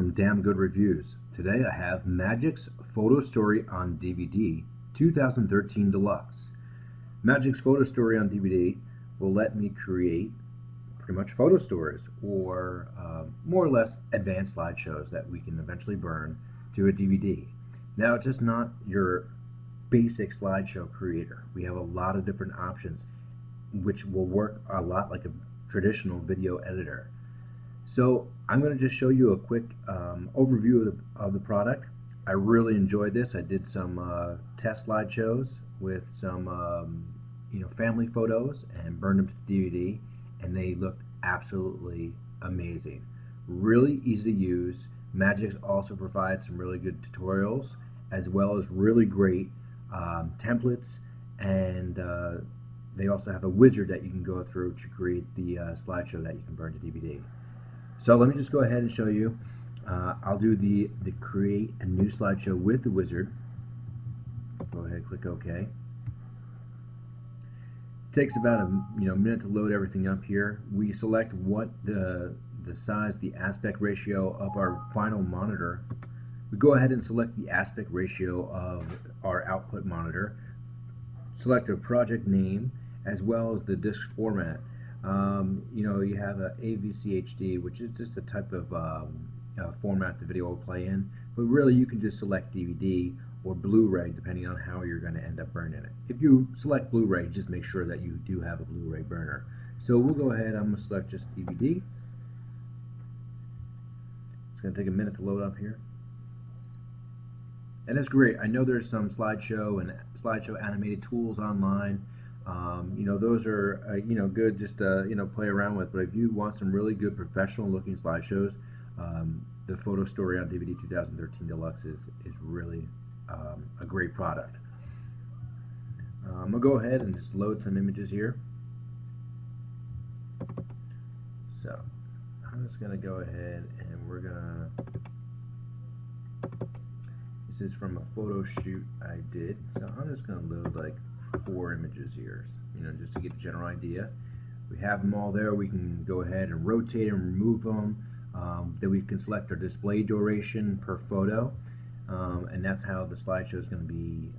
from Damn Good Reviews. Today I have MAGIX PhotoStory on DVD 2013 Deluxe. MAGIX PhotoStory on DVD will let me create pretty much photo stories or more or less advanced slideshows that we can eventually burn to a DVD. Now it's just not your basic slideshow creator. We have a lot of different options which will work a lot like a traditional video editor. So I'm going to just show you a quick overview of the product. I really enjoyed this. I did some test slideshows with some family photos and burned them to DVD, and they looked absolutely amazing. Really easy to use. MAGIX also provides some really good tutorials as well as really great templates, and they also have a wizard that you can go through to create the slideshow that you can burn to DVD. So let me just go ahead and show you. I'll do the create a new slideshow with the wizard. Go ahead, click OK. It takes about a minute to load everything up here. We select what the size, the aspect ratio of our final monitor. We go ahead and select the aspect ratio of our output monitor. Select a project name as well as the disk format. You have a AVCHD, which is just a type of format the video will play in, but really you can just select DVD or Blu-ray depending on how you're going to end up burning it. If you select Blu-ray, just make sure that you do have a Blu-ray burner. So we'll go ahead, I'm going to select just DVD. It's going to take a minute to load up here. And it's great. I know there's some slideshow and slideshow animated tools online. Those are good just to play around with. But if you want some really good professional looking slideshows, the PhotoStory on DVD 2013 Deluxe is really a great product. I'm gonna go ahead and just load some images here. So I'm just gonna go ahead and we're gonna. This is from a photo shoot I did, so I'm just gonna load like 4 images here, just to get a general idea. We have them all there. We can go ahead and rotate and remove them. Then we can select our display duration per photo, and that's how the slideshow is going to be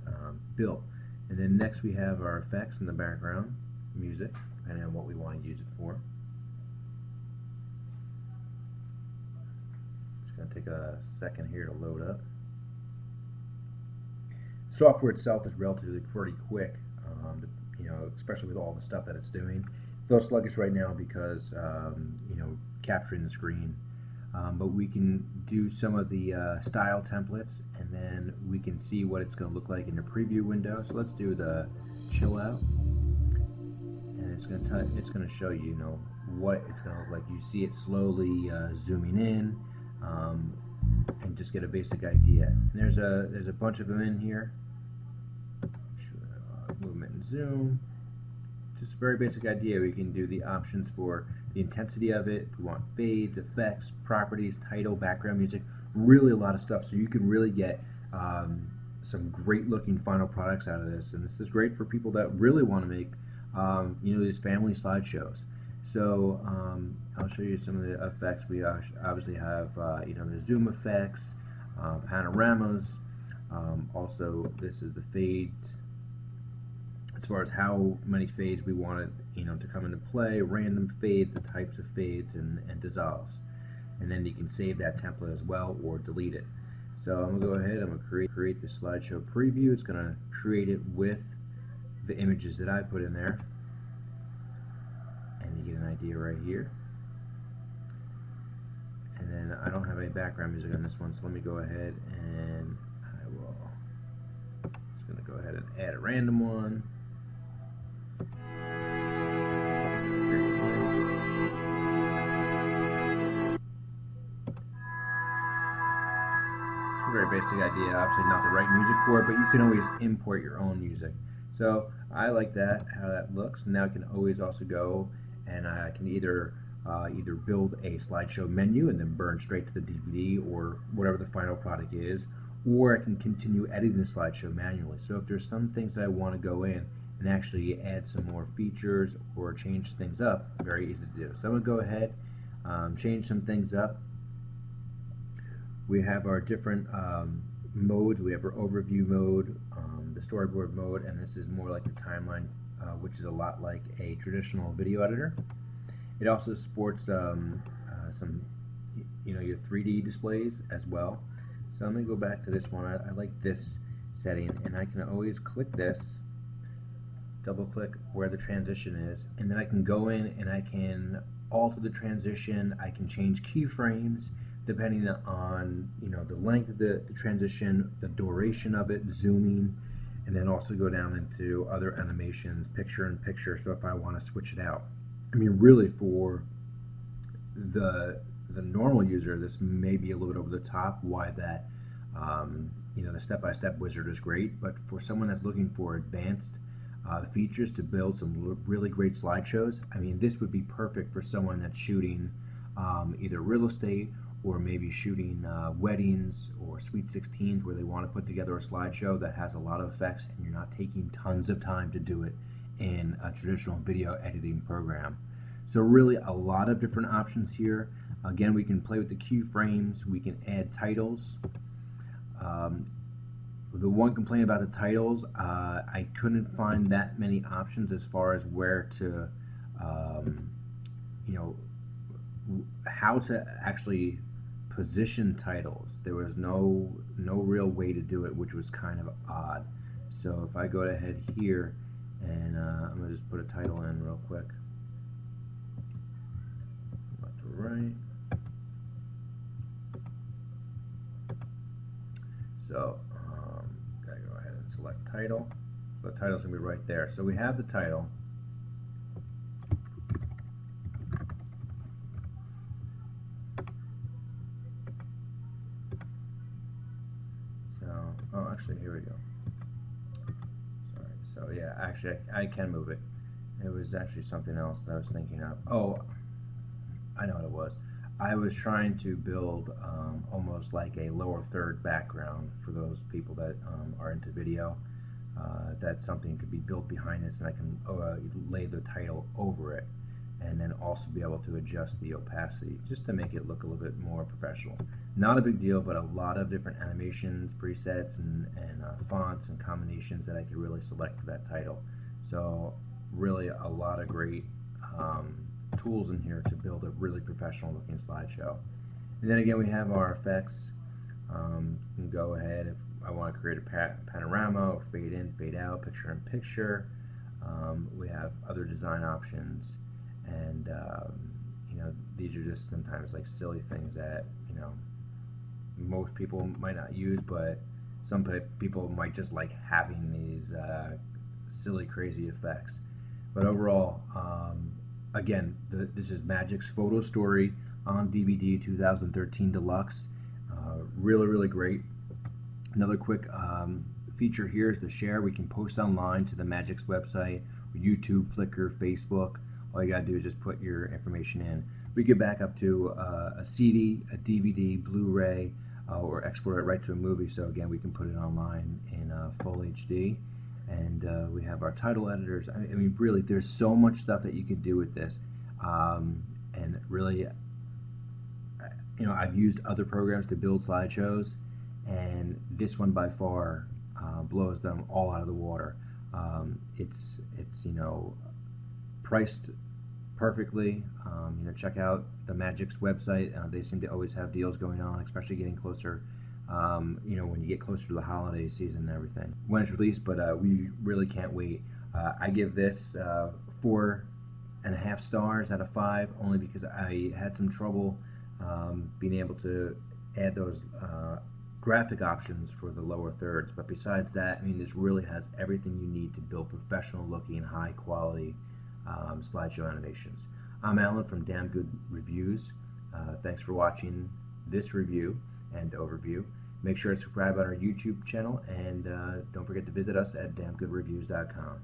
built. And then next we have our effects in the background, music, depending on what we want to use it for. Just going to take a second here to load up. Software itself is relatively pretty quick, especially with all the stuff that it's doing. It's a little sluggish right now because capturing the screen, but we can do some of the style templates, and then we can see what it's going to look like in the preview window. So let's do the chill out, and it's going to show you what it's going to look like. You see it slowly zooming in, and just get a basic idea. And there's a bunch of them in here. Movement and zoom. Just a very basic idea. We can do the options for the intensity of it. If we want fades, effects, properties, title, background music, really a lot of stuff. So you can really get some great looking final products out of this. And this is great for people that really want to make these family slideshows. So I'll show you some of the effects. We obviously have the zoom effects, panoramas. Also, this is the fades. As far as how many fades we want it, to come into play, random fades, the types of fades, and dissolves. And then you can save that template as well or delete it. So I'm going to go ahead, I'm going to create the slideshow preview. It's going to create it with the images that I put in there. And you get an idea right here. And then I don't have any background music on this one, so let me go ahead and just going to go ahead and add a random one. Very basic idea, obviously not the right music for it, but you can always import your own music. So I like that, how that looks. Now I can always also go and I can either build a slideshow menu and then burn straight to the DVD or whatever the final product is, or I can continue editing the slideshow manually. So if there's some things that I want to go in and actually add some more features or change things up, very easy to do. So I'm going to go ahead, change some things up. We have our different modes. We have our overview mode, the storyboard mode, and this is more like the timeline, which is a lot like a traditional video editor. It also supports some, your 3D displays as well. So I'm going to go back to this one. I like this setting, and I can always click this, double click where the transition is, and then I can go in and I can alter the transition. I can change keyframes depending on the length of the transition, the duration of it, zooming, and then also go down into other animations, picture in picture. So if I want to switch it out, I mean, really for the normal user, this may be a little bit over the top. Why that the step-by-step wizard is great, but for someone that's looking for advanced features to build some really great slideshows, I mean, this would be perfect for someone that's shooting either real estate or maybe shooting weddings or Sweet 16s where they want to put together a slideshow that has a lot of effects and you're not taking tons of time to do it in a traditional video editing program. So really a lot of different options here. Again, we can play with the keyframes, we can add titles. The one complaint about the titles, I couldn't find that many options as far as where to, how to actually position titles. There was no real way to do it, which was kind of odd. So if I go ahead here and I'm going to just put a title in real quick. Left to right. So gotta go ahead and select title. The title's going to be right there. So we have the title. Oh, actually, here we go. Sorry. So yeah, actually, I can move it. It was actually something else that I was thinking of. Oh, I know what it was. I was trying to build almost like a lower third background for those people that are into video. That something could be built behind this, and I can lay the title over it, and then also be able to adjust the opacity just to make it look a little bit more professional. Not a big deal, but a lot of different animations, presets, and fonts and combinations that I could really select for that title. So really a lot of great tools in here to build a really professional looking slideshow. And then again, we have our effects. You can go ahead if I want to create a panorama or fade in, fade out, picture in picture. We have other design options, and these are just sometimes like silly things that most people might not use, but some people might just like having these silly, crazy effects. But overall, again, this is MAGIX PhotoStory on DVD 2013 Deluxe. Really, really great. Another quick feature here is the share. We can post online to the MAGIX website, YouTube, Flickr, Facebook. All you gotta do is just put your information in. We get back up to a CD, a DVD, Blu-ray, or export it right to a movie. So again, we can put it online in full HD. And we have our title editors. I mean, really, there's so much stuff that you can do with this. And really, I've used other programs to build slideshows, and this one by far blows them all out of the water. It's priced perfectly. Check out the MAGIX website. They seem to always have deals going on, especially getting closer. When you get closer to the holiday season and everything. When it's released, but we really can't wait. I give this 4.5 stars out of 5, only because I had some trouble being able to add those graphic options for the lower thirds. But besides that, I mean, this really has everything you need to build professional looking, high quality slideshow animations. I'm Alan from Damn Good Reviews. Thanks for watching this review and overview. Make sure to subscribe on our YouTube channel, and don't forget to visit us at damngoodreviews.com.